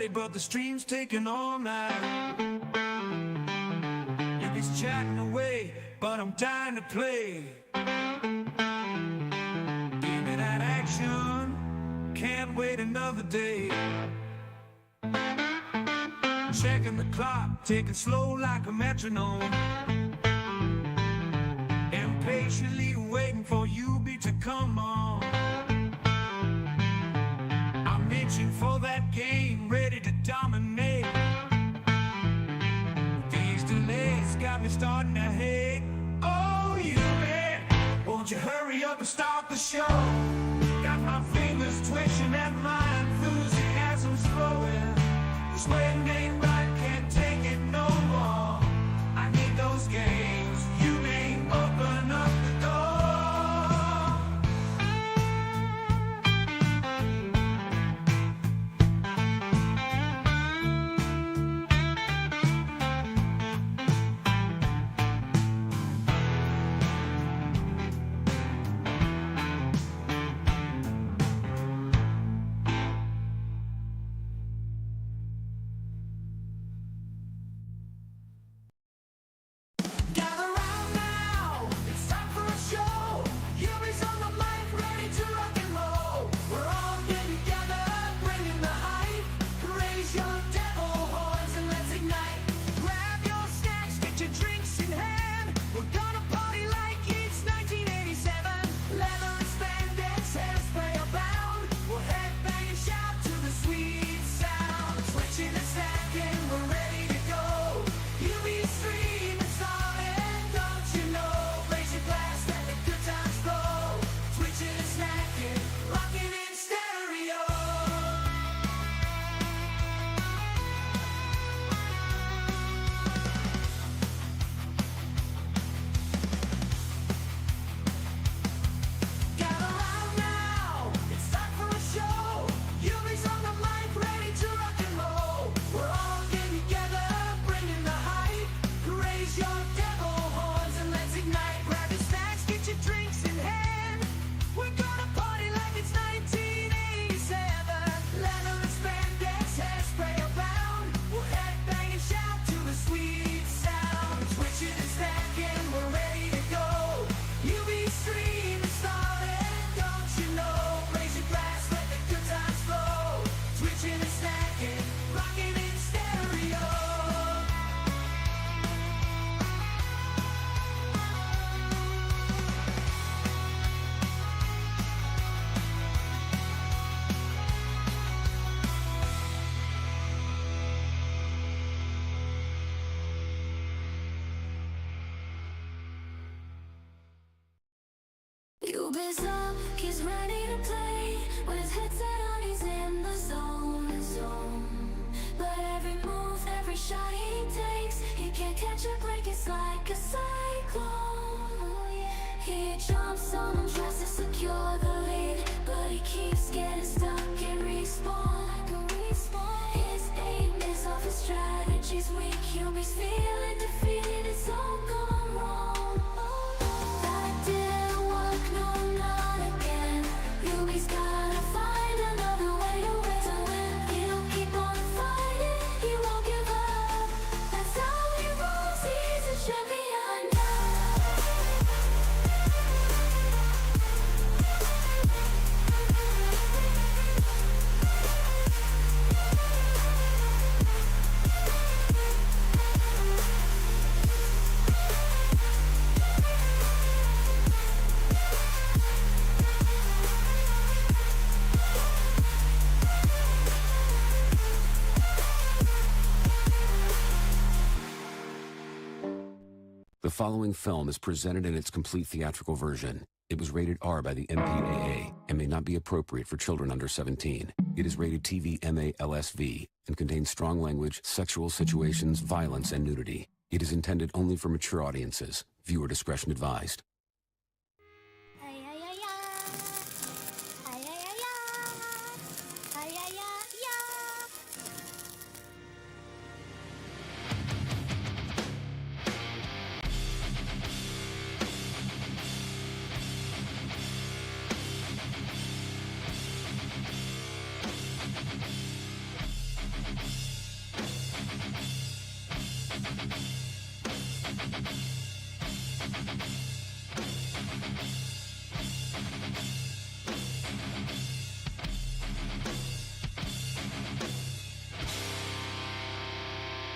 ready, but the stream's taking all night. You're chatting away, but I'm dying to play. Give me that action, can't wait another day. Checking the clock, taking slow like a metronome. Impatiently waiting for you to come on. I'm itching for that game, ready to dominate. These delays got me starting to hate. Oh, you man, won't you hurry up and start the show? Got my fingers twitching and my enthusiasm's flowing. This waiting ain't right, can't take it no more. I need those games, you may open up the door. Cuba's up, he's ready to play. With his headset on, he's in the zone. But every move, every shot he takes, he can't catch a break, it's like a cyclone. He jumps on him, tries to secure the lead, but he keeps getting stuck and respawn. His aim is off, his strategy's weak. Yumi's feeling defeated, it's all gone wrong. That didn't work, no, not again. Yumi's gotta find another way to win. He'll keep on fighting, he won't give up. That's how he rolls, he's a champion now. The following film is presented in its complete theatrical version. It was rated R by the MPAA and may not be appropriate for children under 17. It is rated TV MA LSV and contains strong language, sexual situations, violence, and nudity. It is intended only for mature audiences. Viewer discretion advised.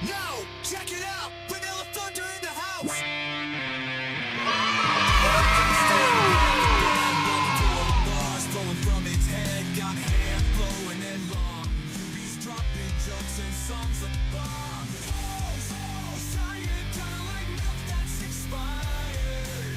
No, check it out! Vanilla Thunder in the house! Flowing from its head, got hair flowing and long. He's dropping jokes and songs of bomb. Science, kinda like milk that's expired.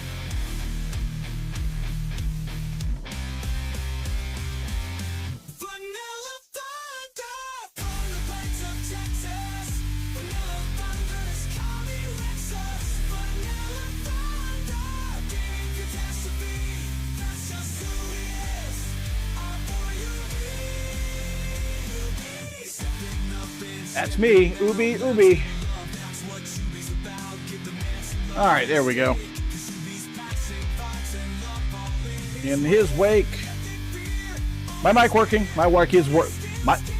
Vanilla Thunder from the plains of Texas. Vanilla Thunder's coming Lexus. Vanilla Thunder, gaming catastrophe. That's just who he is. Our boy Ubi. Stepping up and That's me, Ubi, Ubi. that's what Ubi's about. Give the man some love. All right, there we go. Ubi's passing vibes and love all in. In his wake. My mic working. My mic is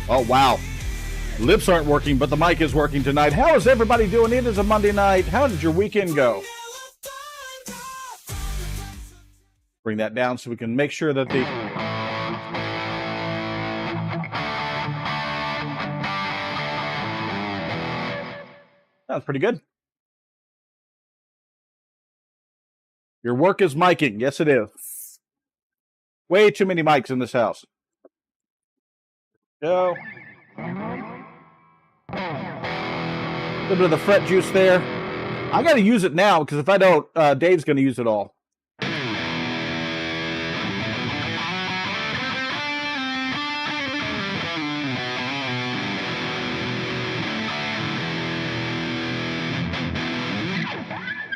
oh, wow. Lips aren't working, but the mic is working tonight. How is everybody doing? It is a Monday night. How did your weekend go? Bring that down so we can make sure that the... That's pretty good. Your work is miking. Yes, it is. Way too many mics in this house. Go. A little bit of the fret juice there. I got to use it now because if I don't, Dave's going to use it all.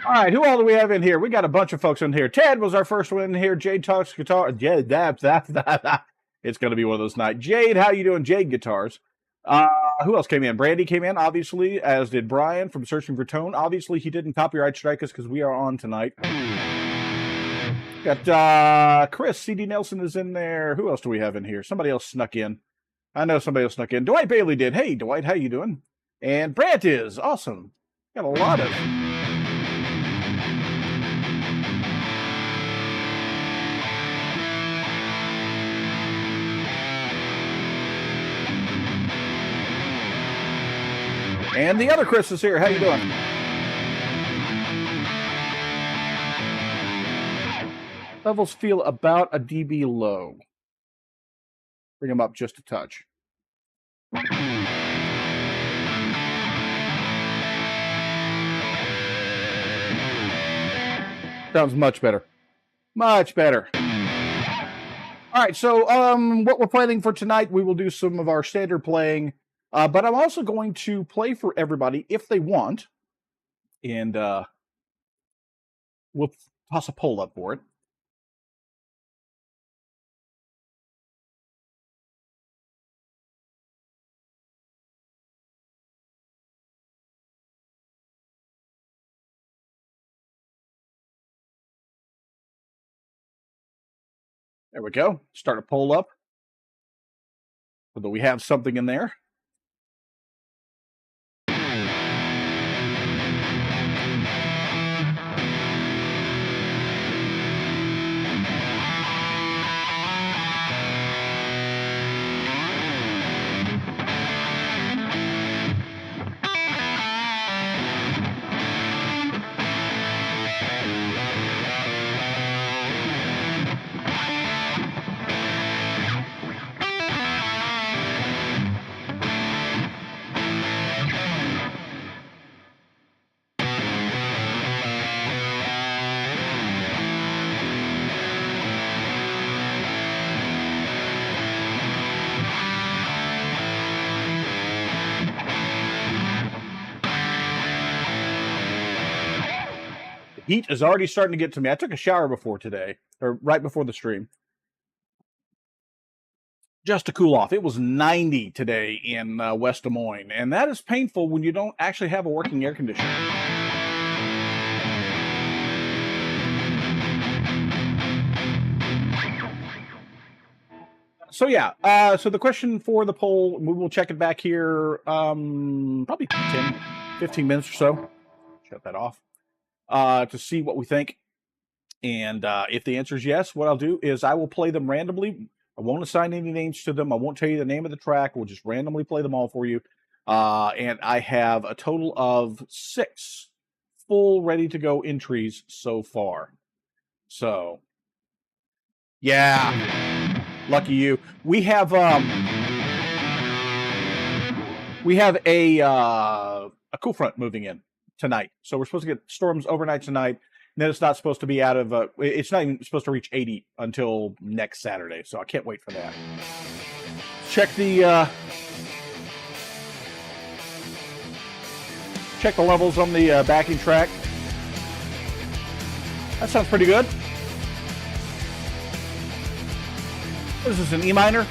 All right, who all do we have in here? We got a bunch of folks in here. Ted was our first one in here. Jade talks guitar. Yeah, that. It's going to be one of those nights. Jade, how you doing? Jade Guitars. Who else came in? Brandy came in, obviously, as did Brian from Searching for Tone. Obviously, he didn't copyright strike us because we are on tonight. Got Chris. CD Nelson is in there. Who else do we have in here? Somebody else snuck in. I know somebody else snuck in. Dwight Bailey did. Hey, Dwight, how you doing? And Brant is. Awesome. Got a lot of... And the other Chris is here. How you doing? Levels feel about a dB low. Bring them up just a touch. Sounds much better. Much better. All right, so what we're planning for tonight, we will do some of our standard playing. But I'm also going to play for everybody if they want. And we'll toss a poll up for it. There we go. Start a poll up. So that we have something in there. Heat is already starting to get to me. I took a shower before today, or right before the stream, just to cool off. It was 90 today in West Des Moines, and that is painful when you don't actually have a working air conditioner. So yeah, so the question for the poll, we will check it back here probably 10, 15 minutes or so. Shut that off. To see what we think. And if the answer is yes, what I'll do is I will play them randomly. I won't assign any names to them. I won't tell you the name of the track. We'll just randomly play them all for you. And I have a total of 6 full ready-to-go entries so far. So, yeah, lucky you. We have a cool front moving in tonight, so we're supposed to get storms overnight tonight. And then it's not supposed to be out of it's not even supposed to reach 80 until next Saturday. So I can't wait for that. Check the levels on the backing track. That sounds pretty good. What is this, an E minor?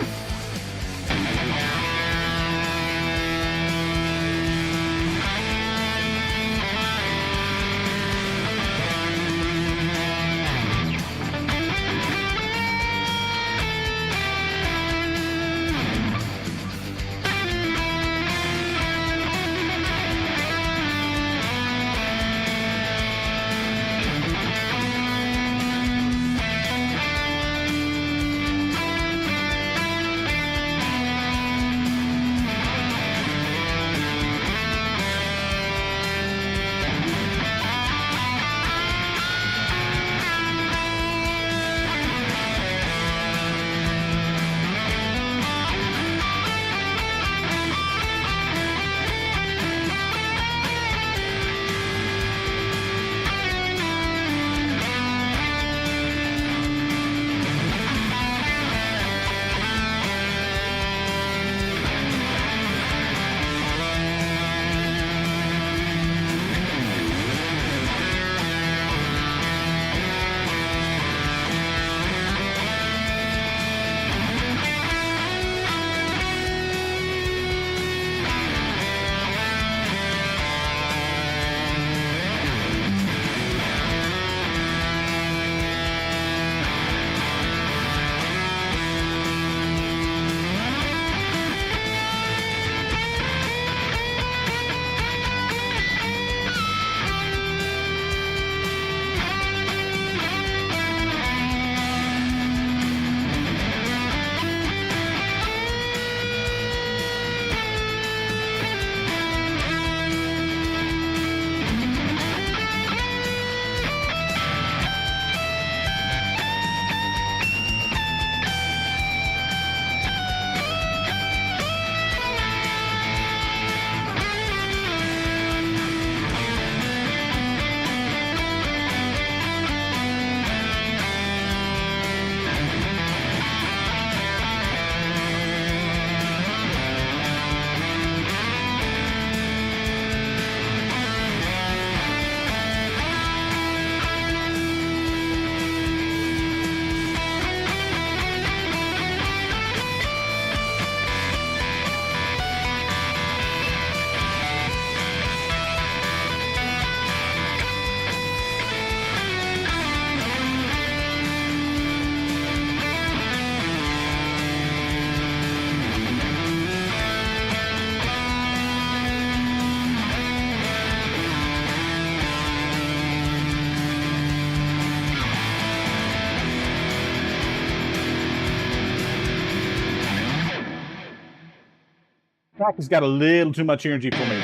Track has got a little too much energy for me.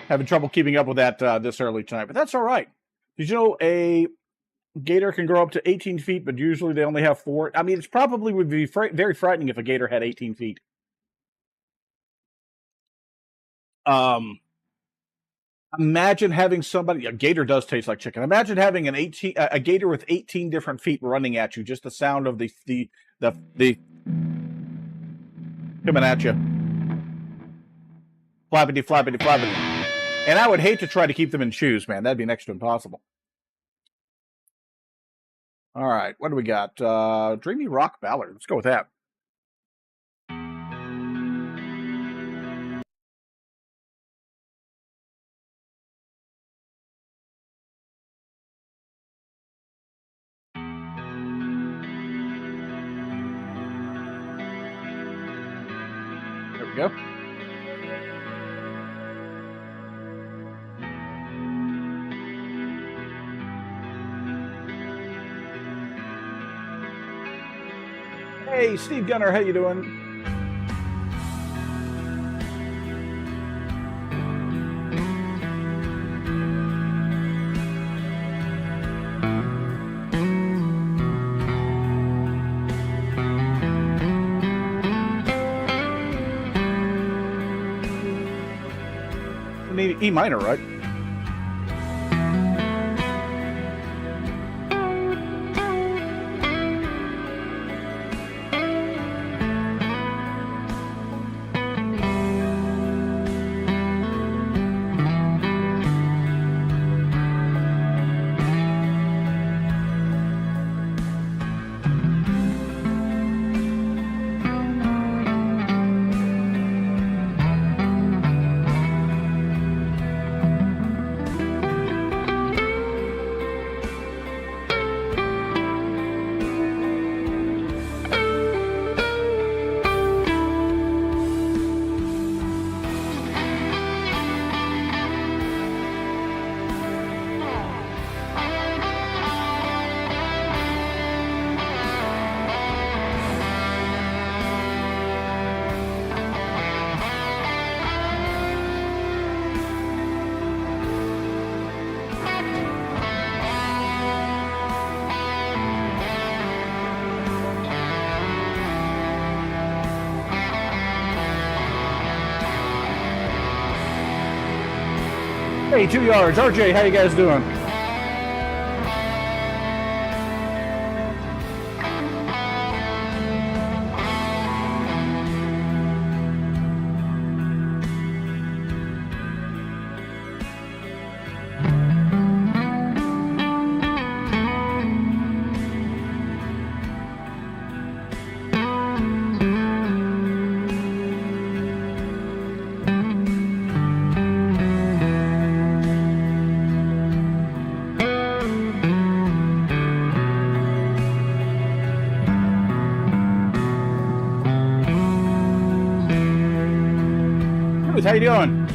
Having trouble keeping up with that this early tonight, but that's all right. Did you know a gator can grow up to 18 feet, but usually they only have 4? I mean, it's probably would be very frightening if a gator had 18 feet. Imagine having somebody. A gator does taste like chicken. Imagine having a gator with 18 different feet running at you. Just the sound of the coming at you. Flappity, flappity, flappity. And I would hate to try to keep them in shoes, man. That'd be next to impossible. All right, what do we got? Dreamy Rock Ballad. Let's go with that. There we go. Hey, Steve Gunner, how you doing? an E minor, right? Hey, 2 yards. RJ, how you guys doing? How you doing?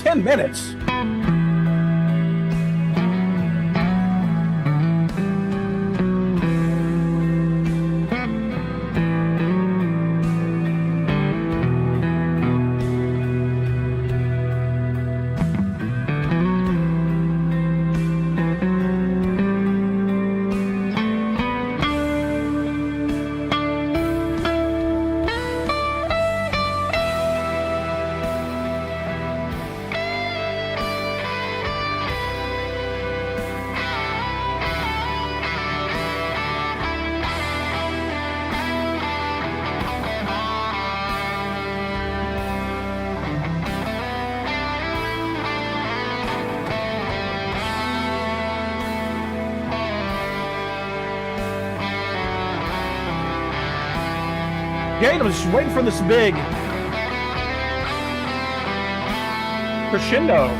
10 minutes. Jade, I'm just waiting for this big crescendo.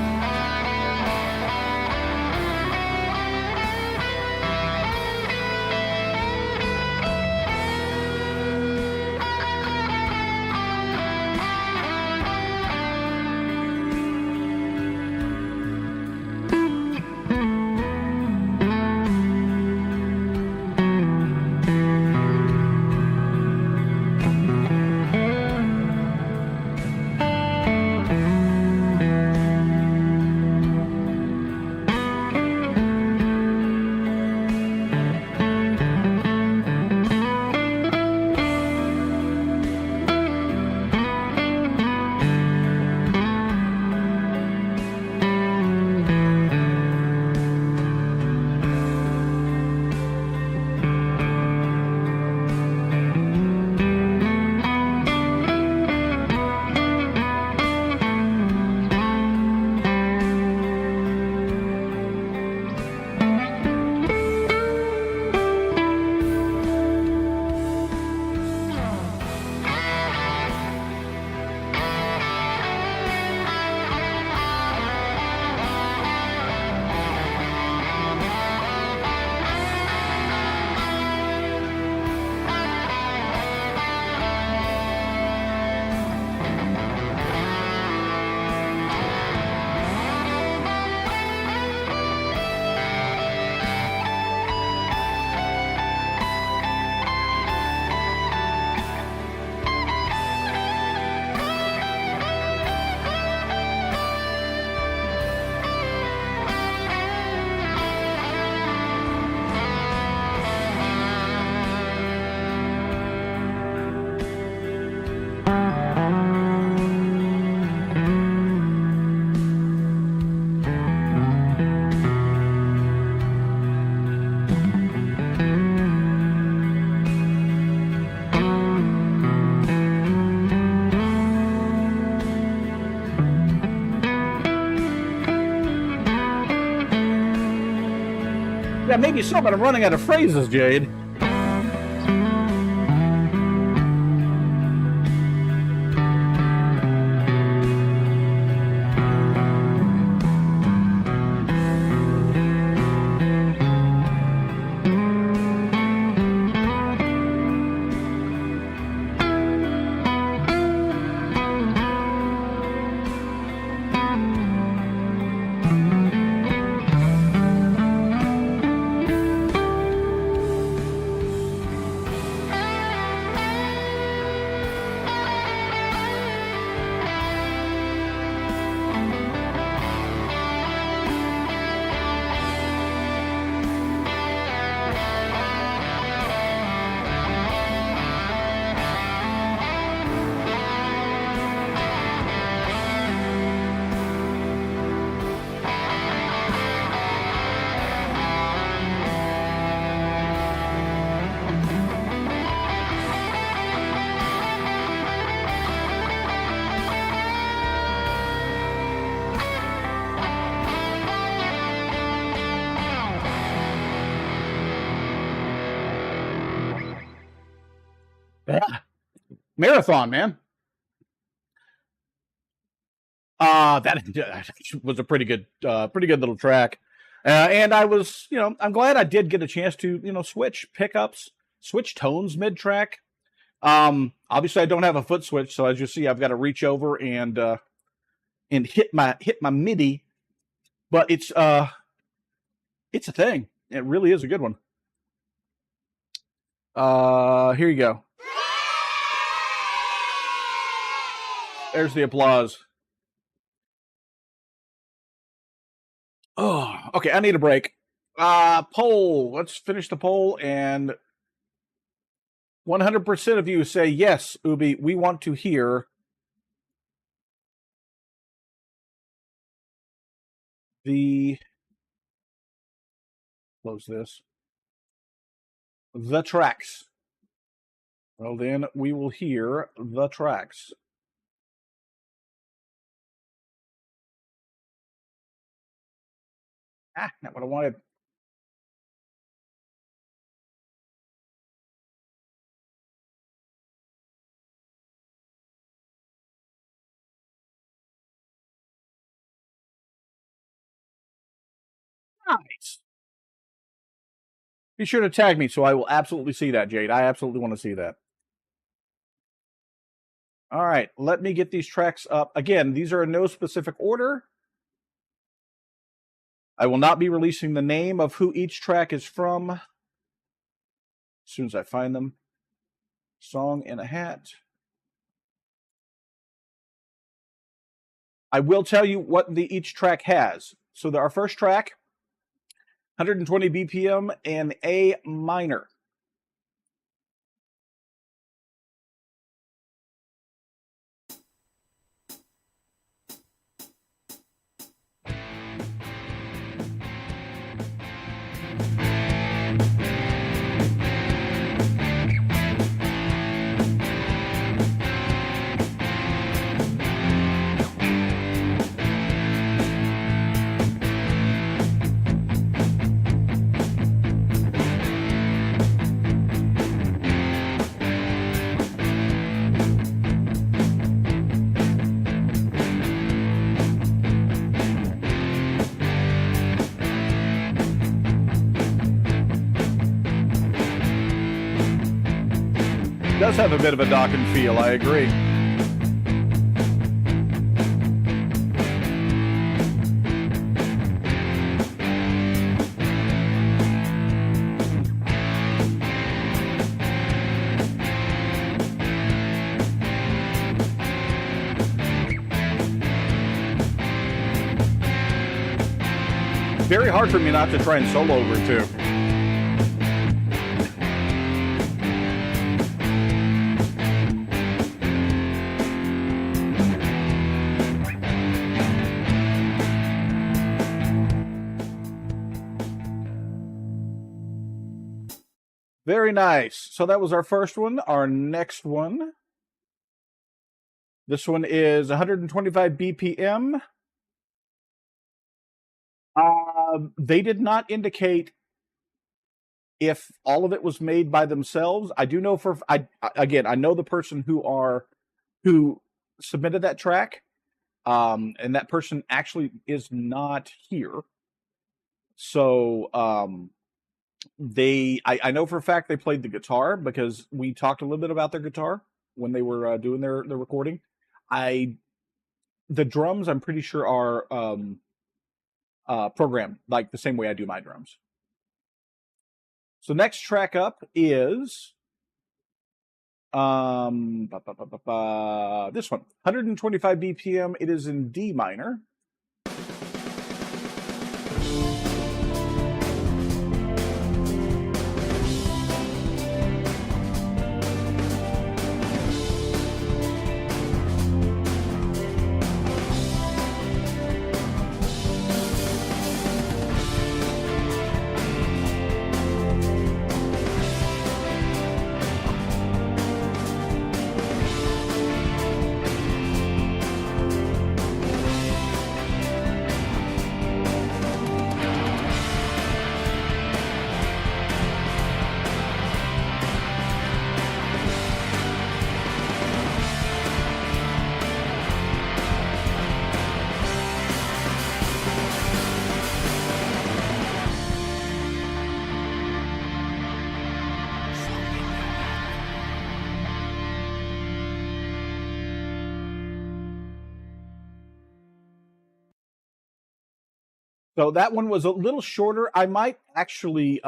Yeah, maybe so, but I'm running out of phrases, Jade. Yeah. Marathon, man. That was a pretty good little track. And I was, I'm glad I did get a chance to, switch pickups, switch tones mid-track. Obviously I don't have a foot switch, so as you see, I've got to reach over and and hit my MIDI, but it's a thing. It really is a good one. Here you go. There's the applause. Oh, okay. I need a break. Poll. Let's finish the poll, and 100% of you say yes, Ubi. We want to hear close this. The tracks. Well, then we will hear the tracks. Not what I wanted. Nice. Be sure to tag me so I will absolutely see that, Jade. I absolutely want to see that. All right, let me get these tracks up. Again, these are in no specific order. I will not be releasing the name of who each track is from as soon as I find them. Song in a Hat. I will tell you what each track has. So our first track, 120 BPM and A minor. Does have a bit of a Dokken feel, I agree. Very hard for me not to try and solo over it too. Very nice. So that was our first one. Our next one. This one is 125 BPM. They did not indicate if all of it was made by themselves. I do know I know the person who submitted that track, and that person actually is not here. So I know for a fact they played the guitar because we talked a little bit about their guitar when they were doing their recording. The drums, I'm pretty sure, are programmed like the same way I do my drums. So next track up is this one, 125 BPM. It is in D minor. So that one was a little shorter. I might actually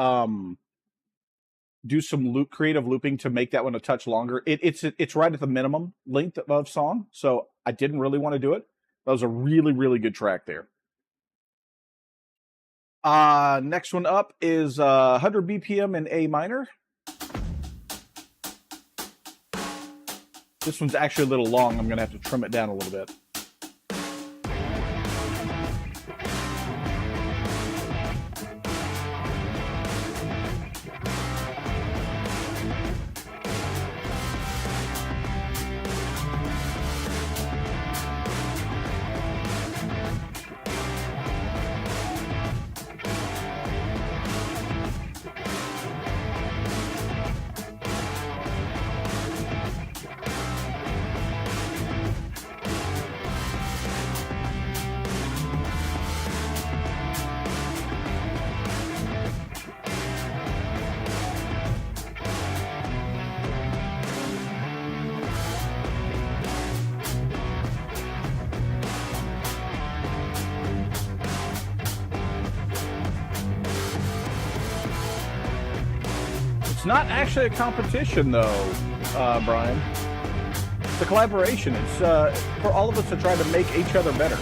do some creative looping to make that one a touch longer. It's right at the minimum length of song, so I didn't really want to do it. That was a really, really good track there. Next one up is 100 BPM in A minor. This one's actually a little long. I'm going to have to trim it down a little bit. It's not actually a competition, though, Brian. It's a collaboration. It's for all of us to try to make each other better.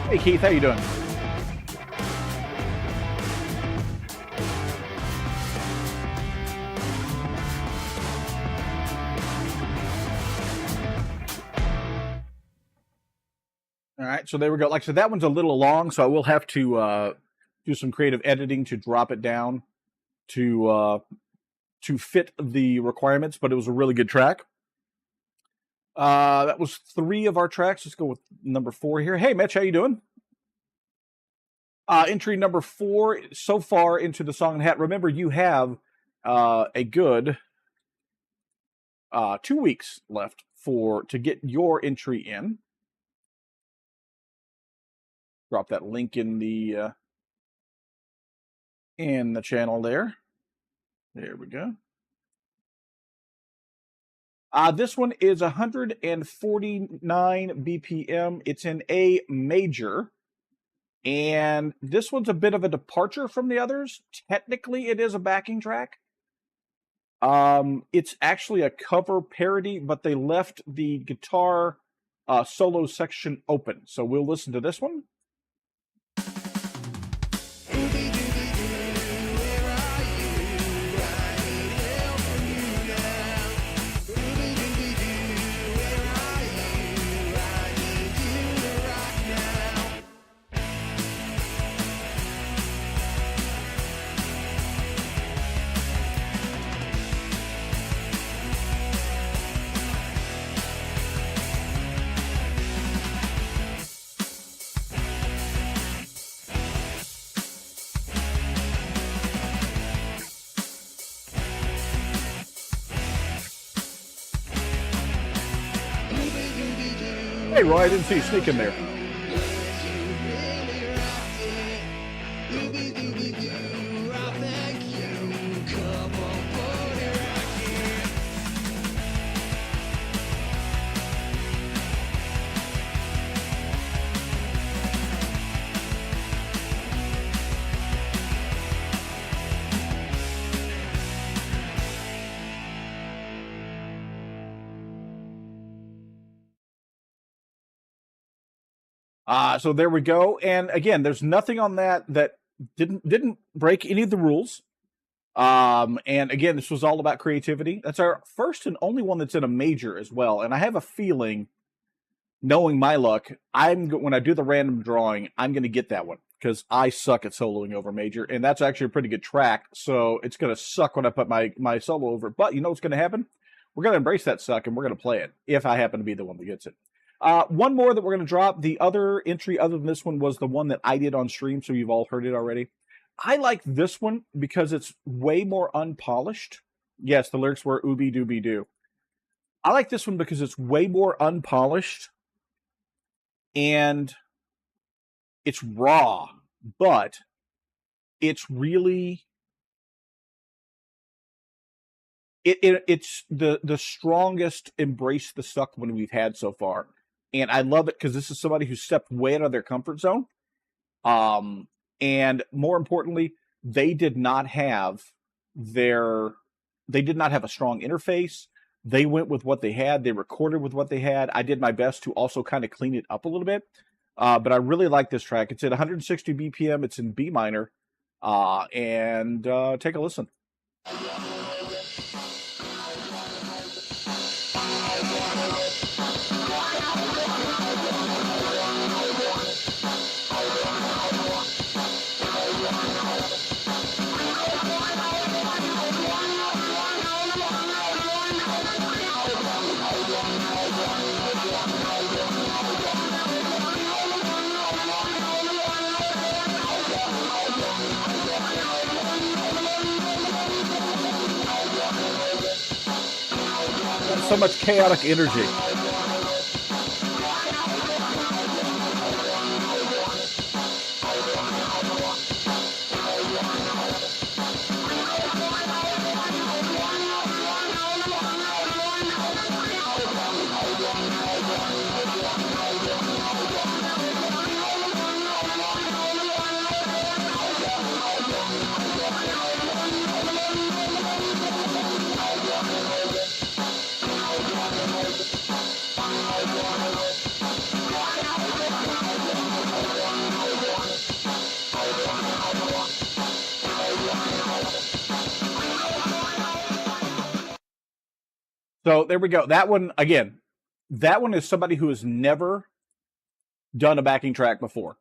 Hey Keith, how you doing? All right, so there we go. Like I said, that one's a little long, so I will have to do some creative editing to drop it down to fit the requirements, but it was a really good track. That was 3 of our tracks. Let's go with number 4 here. Hey, Mitch, how you doing? Entry number 4 so far into the Song and Hat. Remember, you have a good 2 weeks left to get your entry in. Drop that link in the channel there. There we go. This one is 149 BPM. It's in A major. And this one's a bit of a departure from the others. Technically, it is a backing track. It's actually a cover parody, but they left the guitar solo section open. So we'll listen to this one. Hey, Roy, I didn't see you sneak in there. So there we go. And again, there's nothing on that didn't break any of the rules. And again, this was all about creativity. That's our first and only one that's in a major as well. And I have a feeling, knowing my luck, when I do the random drawing, I'm going to get that one because I suck at soloing over major, and that's actually a pretty good track. So it's going to suck when I put my solo over. But you know what's going to happen? We're going to embrace that suck, and we're going to play it if I happen to be the one that gets it. One more that we're going to drop. The other entry other than this one was the one that I did on stream, so you've all heard it already. I like this one because it's way more unpolished. Yes, the lyrics were ooby dooby doo. I like this one because it's way more unpolished and it's raw, but it's really it's the strongest embrace the suck one we've had so far. And I love it because this is somebody who stepped way out of their comfort zone. And more importantly, they did not have a strong interface. They went with what they had. They recorded with what they had. I did my best to also kind of clean it up a little bit. But I really like this track. It's at 160 BPM. It's in B minor. And take a listen. So much chaotic energy. So there we go. That one, again, that one is somebody who has never done a backing track before.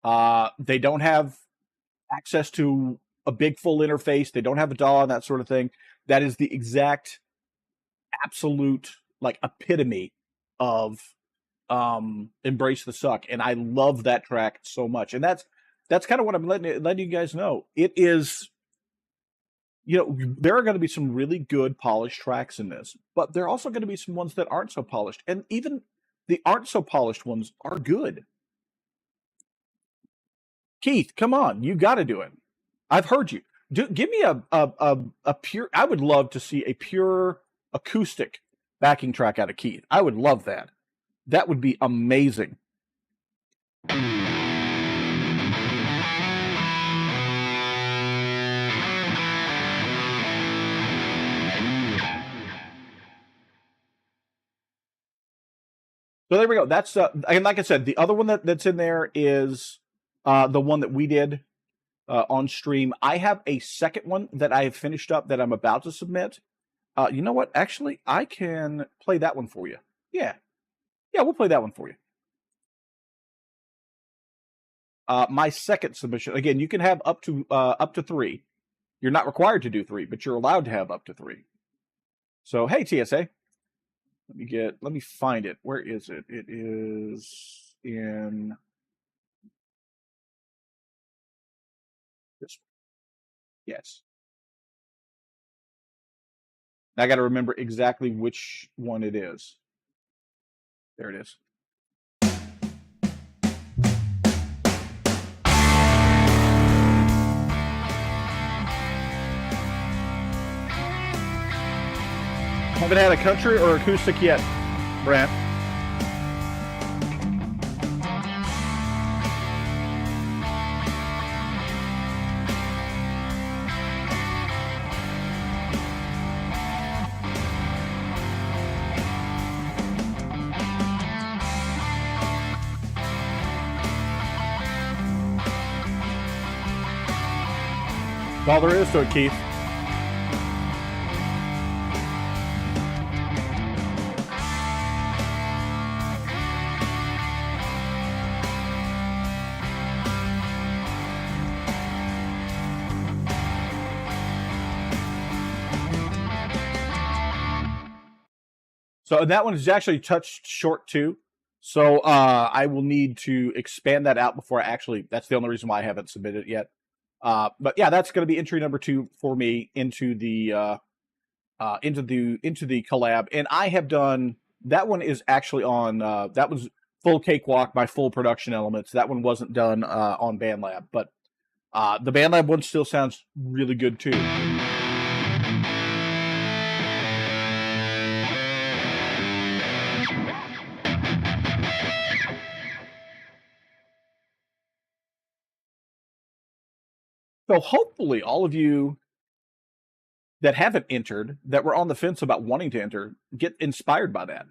They don't have access to a big full interface. They don't have a DAW and that sort of thing. That is the exact absolute like epitome of Embrace the Suck. And I love that track so much. And that's kind of what I'm letting you guys know. It is, you know, there are going to be some really good polished tracks in this, but there are also going to be some ones that aren't so polished. And even the aren't so polished ones are good. Keith, come on. You got to do it. I've heard you. Give me a pure, I would love to see a pure acoustic backing track out of Keith. I would love that. That would be amazing. So there we go. That's and like I said, the other one that's in there is the one that we did on stream. I have a second one that I have finished up that I'm about to submit. You know what? Actually, I can play that one for you. Yeah, we'll play that one for you. My second submission. Again, you can have up to 3. You're not required to do 3, but you're allowed to have up to 3. So hey, TSA. Let me find it. Where is it? It is in this one. Yes. I got to remember exactly which one it is. There it is. Haven't had a country or acoustic yet, Brant. That's all there is to it, Keith. So that one is actually touched short too. So I will need to expand that out before I actually. That's the only reason why I haven't submitted it yet. But yeah, that's going to be entry number 2 for me into the collab, and I have done that one is actually on that was full cakewalk by full production elements. That one wasn't done on BandLab, but the BandLab one still sounds really good too. So hopefully all of you that haven't entered, that were on the fence about wanting to enter, get inspired by that.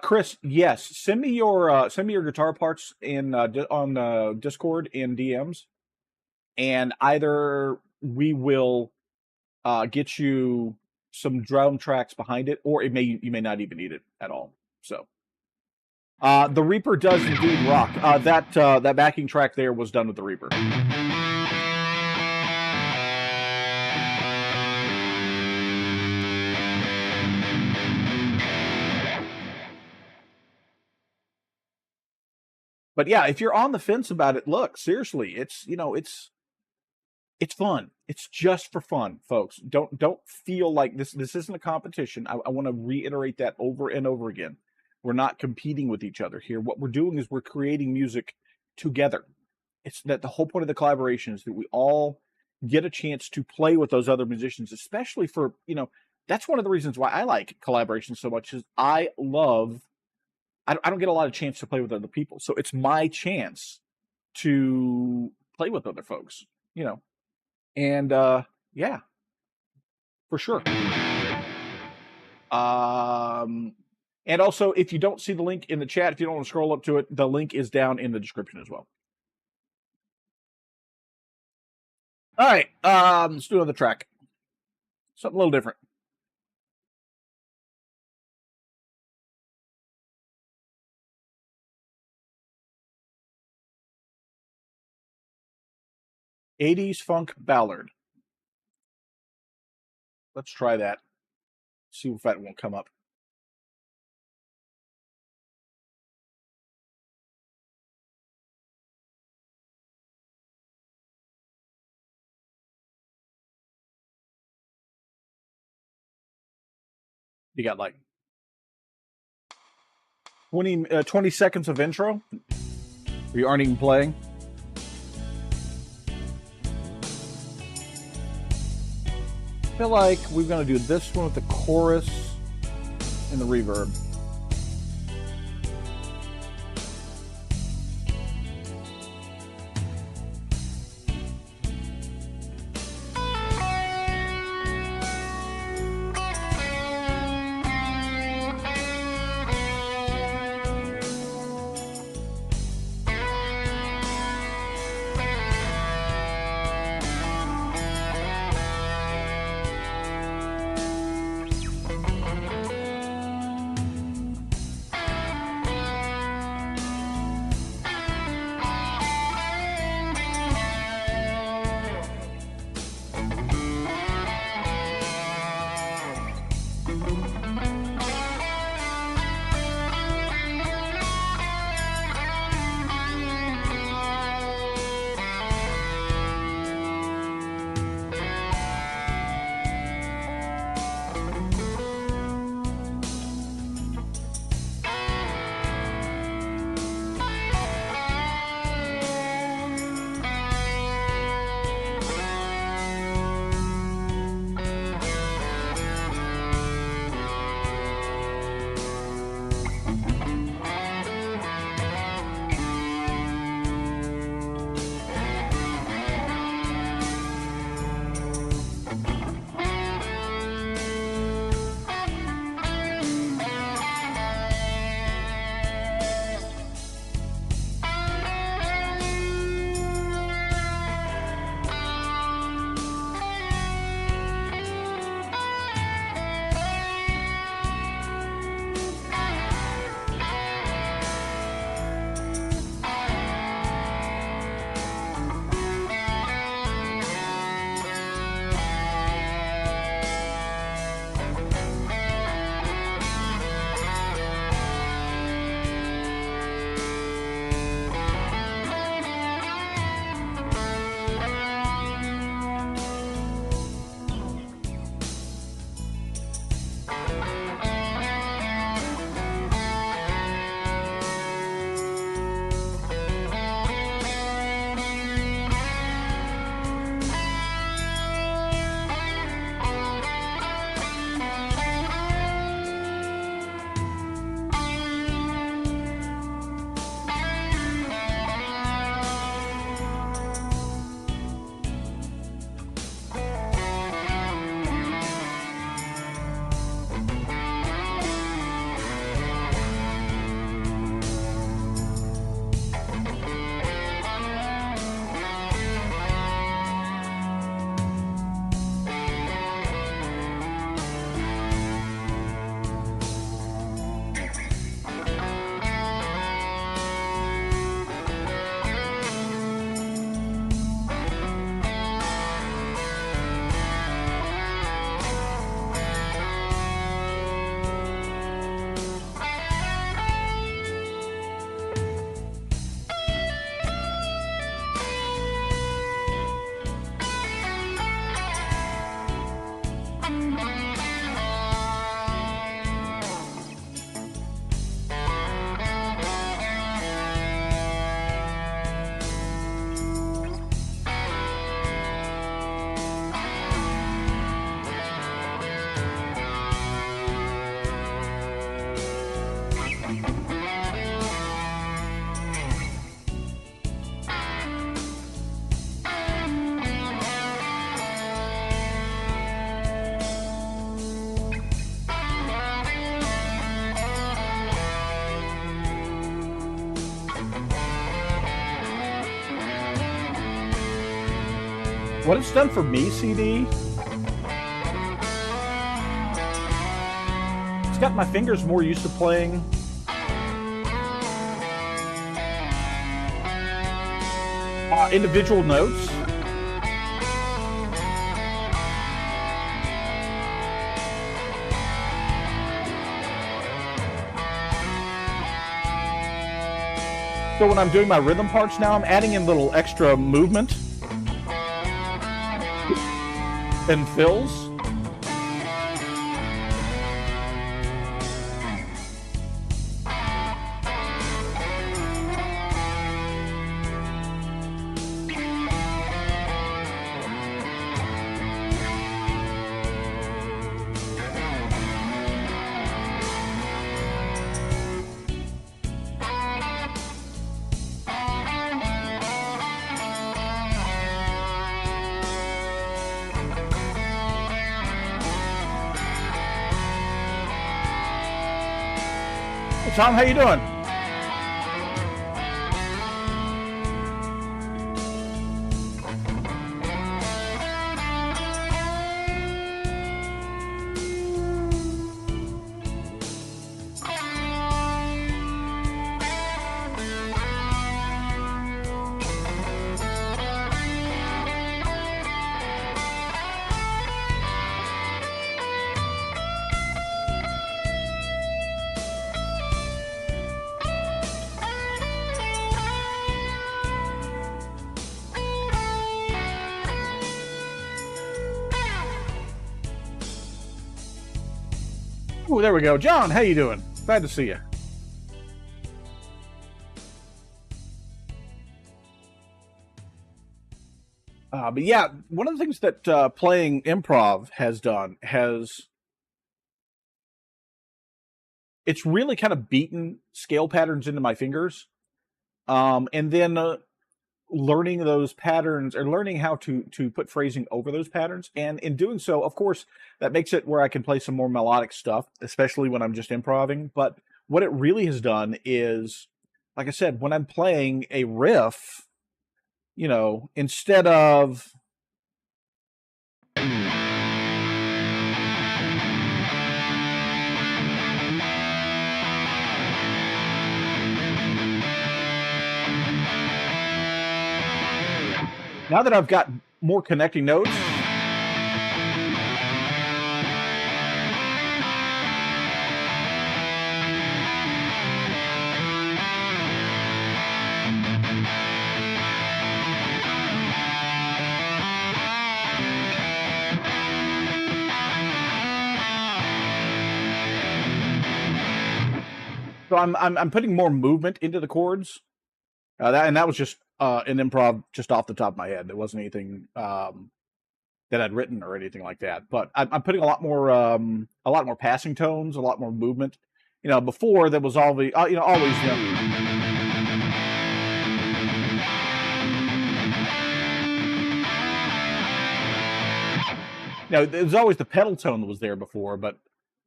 Chris, yes, send me your guitar parts in on Discord in DMs, and either we will get you some drum tracks behind it, or you may not even need it at all. So. The Reaper does indeed rock. That backing track there was done with the Reaper. But yeah, if you're on the fence about it, look, seriously, it's fun. It's just for fun, folks. Don't feel like this isn't a competition. I want to reiterate that over and over again. We're not competing with each other here. What we're doing is we're creating music together. It's that the whole point of the collaboration is that we all get a chance to play with those other musicians, especially for, that's one of the reasons why I like collaboration so much is I don't get a lot of chance to play with other people. So it's my chance to play with other folks, and yeah, for sure. And also, if you don't see the link in the chat, if you don't want to scroll up to it, the link is down in the description as well. All right, let's do another track. Something a little different. '80s funk ballad. Let's try that. See if that won't come up. You got like 20 seconds of intro. We aren't even playing. I feel like we're going to do this one with the chorus and the reverb. What it's done for me, CD, it's got my fingers more used to playing individual notes. So when I'm doing my rhythm parts now, I'm adding in little extra movement and fills. Tom, how you doing? Oh, there we go. John, how you doing? Glad to see you. But yeah, one of the things that playing improv has done it's really kind of beaten scale patterns into my fingers. And then learning those patterns or learning how to put phrasing over those patterns. And in doing so, of course, that makes it where I can play some more melodic stuff, especially when I'm just improvising. But what it really has done is, like I said, when I'm playing a riff, you know, instead of now that I've got more connecting notes, so I'm putting more movement into the chords. That was just an improv just off the top of my head. There wasn't anything that I'd written or anything like that. But I'm putting a lot more passing tones, a lot more movement. You know, before there was all the always there's always the pedal tone that was there before, but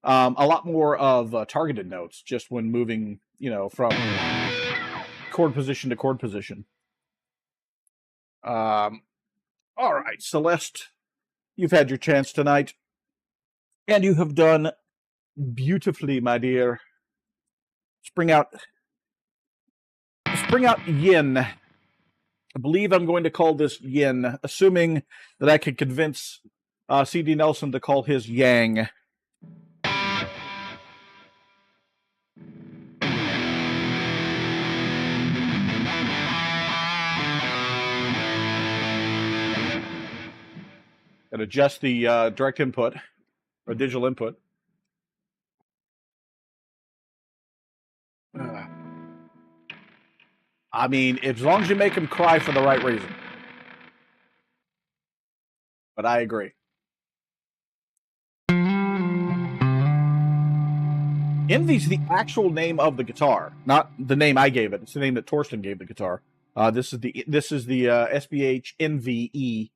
a lot more of targeted notes just when moving, from chord position to chord position. All right, Celeste, you've had your chance tonight, and you have done beautifully, my dear. Spring out yin. I believe I'm going to call this yin, assuming that I can convince C.D. Nelson to call his yang. And adjust the direct input or digital input. I mean, as long as you make them cry for the right reason. But I agree. Envy's the actual name of the guitar, not the name I gave it. It's the name that Torsten gave the guitar. This is the SBH NVE.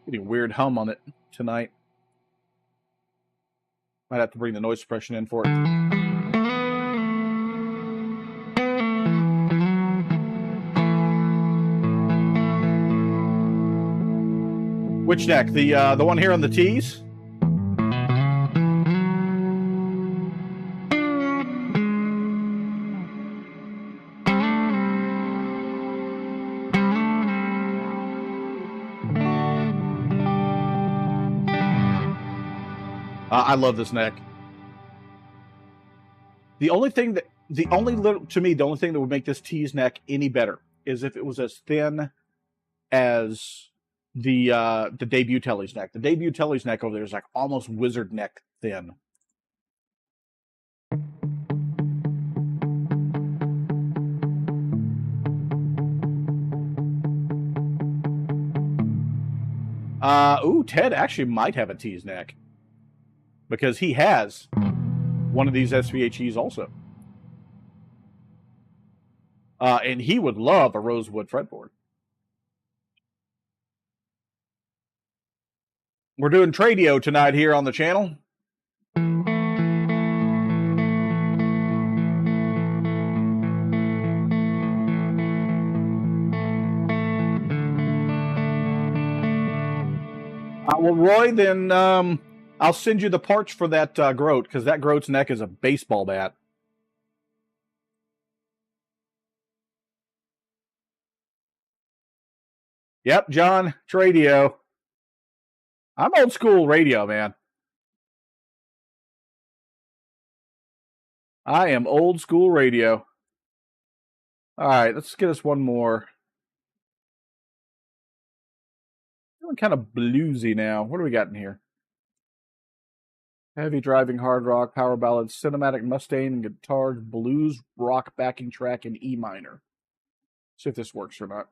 Getting a weird hum on it tonight. Might have to bring the noise suppression in for it. Which neck? The one here on the T's? I love this neck. The only thing that the only thing that would make this T's neck any better is if it was as thin as the debut Telly's neck. The debut Telly's neck over there is like almost wizard neck thin. Ooh, Ted actually might have a T's neck because he has one of these SVHEs also. And he would love a rosewood fretboard. We're doing Tradio tonight here on the channel. Well, Roy, then I'll send you the parts for that groat, because that groat's neck is a baseball bat. Yep, John, Tradio. I'm old school radio, man. I am old school radio. All right, let's get us one more. Feeling kind of bluesy now. What do we got in here? Heavy driving hard rock, power ballad, cinematic Mustang, guitar, blues, rock backing track in E minor. See if this works or not.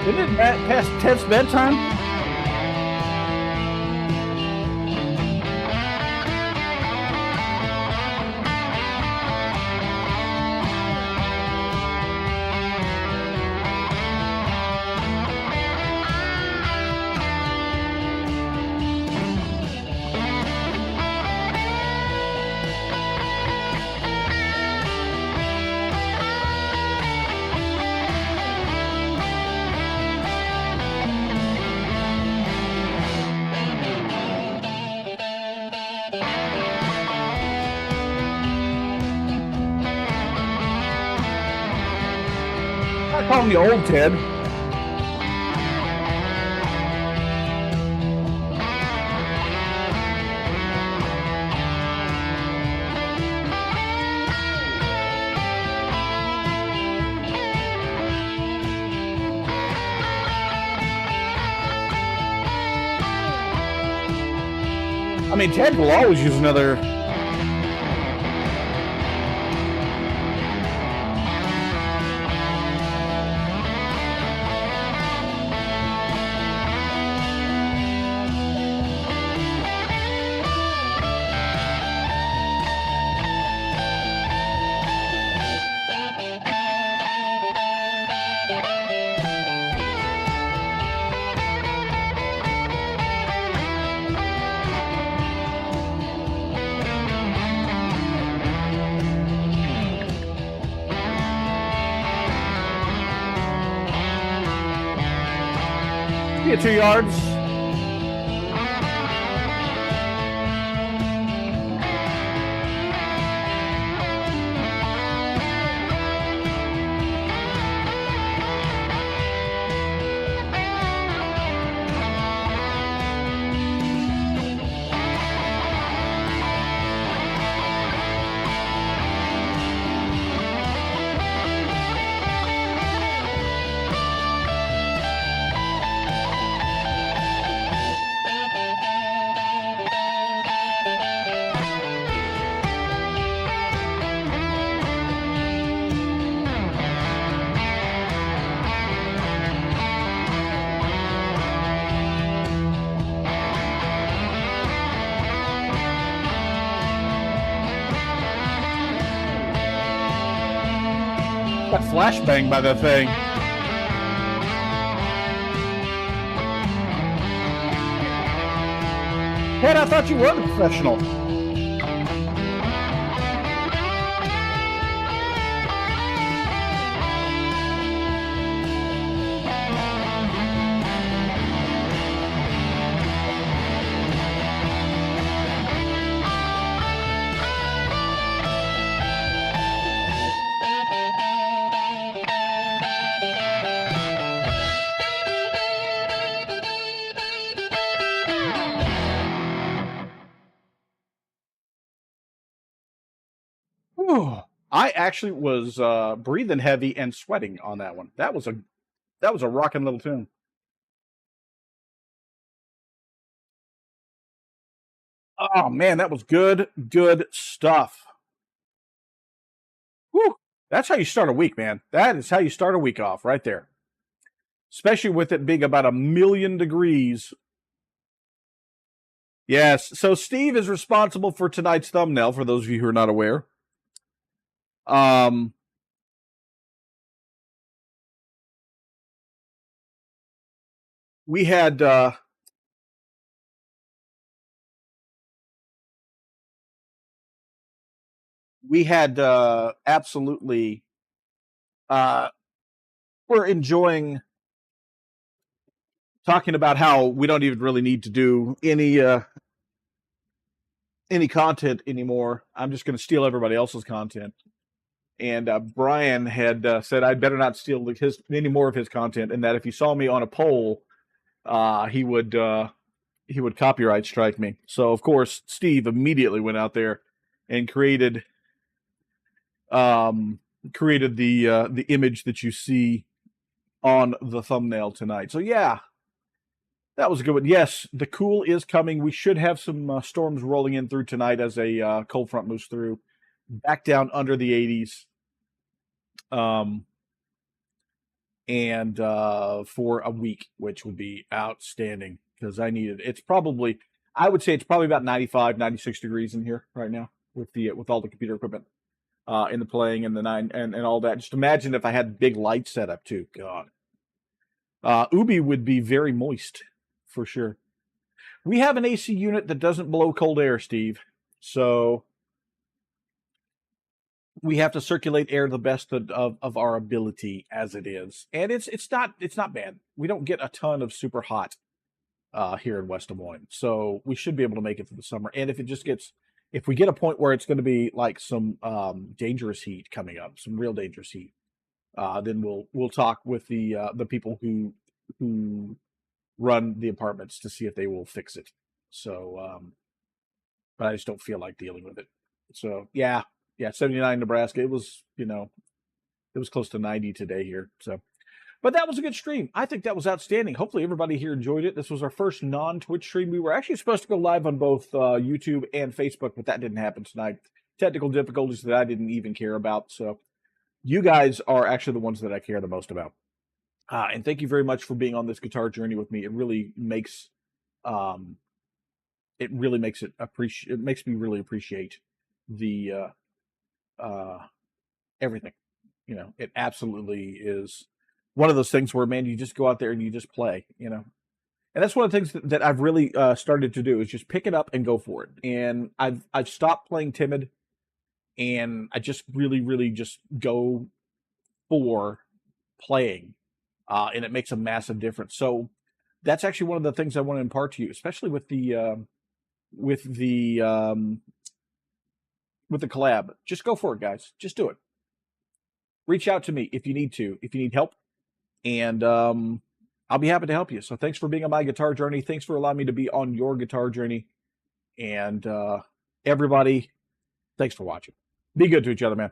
Isn't it past Ted's bedtime? I'm calling you old Ted. I mean, Ted will always use another. Get 2 yards. Got flashbang by that thing. Ted, I thought you were the professional. Whew. I actually was breathing heavy and sweating on that one. That was a rocking little tune. Oh man, that was good stuff. Whew. That's how you start a week, man. That is how you start a week off, right there. Especially with it being about 1,000,000 degrees. Yes. So Steve is responsible for tonight's thumbnail, for those of you who are not aware. We had absolutely we're enjoying talking about how we don't even really need to do any content anymore. I'm just going to steal everybody else's content. And Brian had said I'd better not steal any more of his content, and that if he saw me on a poll, he would copyright strike me. So of course, Steve immediately went out there and created the image that you see on the thumbnail tonight. So yeah, that was a good one. Yes, the cool is coming. We should have some storms rolling in through tonight as a cold front moves through, back down under the 80s. and for a week, which would be outstanding because I need it. It's probably, I would say it's probably about 95, 96 degrees in here right now with all the computer equipment in the playing and the and all that. Just imagine if I had big light set up too. God. Ubi would be very moist for sure. We have an AC unit that doesn't blow cold air, Steve. So we have to circulate air to the best of our ability as it is. And it's not bad. We don't get a ton of super hot here in West Des Moines. So we should be able to make it through the summer. And if we get a point where it's going to be like some dangerous heat coming up, some real dangerous heat, then we'll talk with the people who run the apartments to see if they will fix it. So, but I just don't feel like dealing with it. So yeah, 79 Nebraska. It was close to 90 today here. So, but that was a good stream. I think that was outstanding. Hopefully everybody here enjoyed it. This was our first non-Twitch stream. We were actually supposed to go live on both YouTube and Facebook, but that didn't happen tonight. Technical difficulties that I didn't even care about. So you guys are actually the ones that I care the most about. And thank you very much for being on this guitar journey with me. It really makes it makes me really appreciate the everything. It absolutely is one of those things where, man, you just go out there and you just play, and that's one of the things that I've really started to do is just pick it up and go for it. And I've stopped playing timid, and I just really just go for playing. And it makes a massive difference. So that's actually one of the things I want to impart to you, especially with the collab. Just go for it, guys. Just do it. Reach out to me if you need to, if you need help, and I'll be happy to help you. So thanks for being on my guitar journey. Thanks for allowing me to be on your guitar journey. And everybody, thanks for watching. Be good to each other, man.